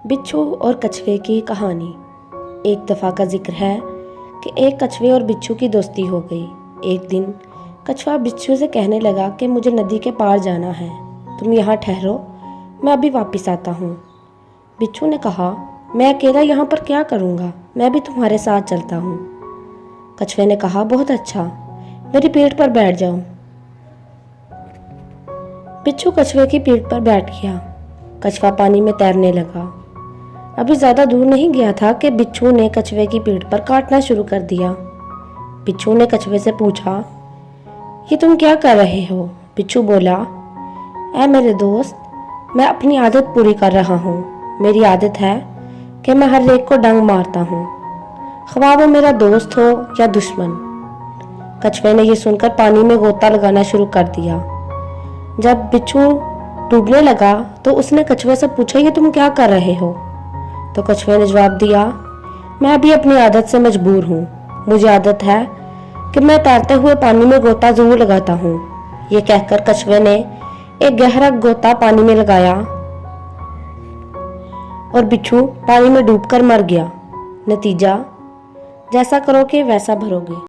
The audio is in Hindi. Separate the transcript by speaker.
Speaker 1: बिच्छू और कछुए की कहानी। एक दफ़ा का जिक्र है कि एक कछुए और बिच्छू की दोस्ती हो गई। एक दिन कछुआ बिच्छू से कहने लगा कि मुझे नदी के पार जाना है, तुम यहाँ ठहरो, मैं अभी वापस आता हूँ। बिच्छू ने कहा, मैं अकेला यहाँ पर क्या करूँगा, मैं भी तुम्हारे साथ चलता हूँ। कछुए ने कहा, बहुत अच्छा, मेरी पीठ पर बैठ जाओ। बिच्छू कछुए की पीठ पर बैठ गया। कछुआ पानी में तैरने लगा। अभी ज़्यादा दूर नहीं गया था कि बिच्छू ने कछुए की पीठ पर काटना शुरू कर दिया। बिच्छू ने कछुए से पूछा, ये तुम क्या कर रहे हो? बिच्छू बोला, ऐ मेरे दोस्त, मैं अपनी आदत पूरी कर रहा हूँ। मेरी आदत है कि मैं हर एक को डंग मारता हूँ, ख्वाह वो मेरा दोस्त हो या दुश्मन। कछुए ने यह सुनकर पानी में गोता लगाना शुरू कर दिया। जब बिच्छू डूबने लगा तो उसने कछुए से पूछा, ये तुम क्या कर रहे हो? तो कछुए ने जवाब दिया, मैं अभी अपनी आदत से मजबूर हूँ। मुझे आदत है कि मैं तैरते हुए पानी में गोता जरूर लगाता हूँ। ये कहकर कछुए ने एक गहरा गोता पानी में लगाया और बिच्छू पानी में डूबकर मर गया। नतीजा, जैसा करोगे वैसा भरोगे।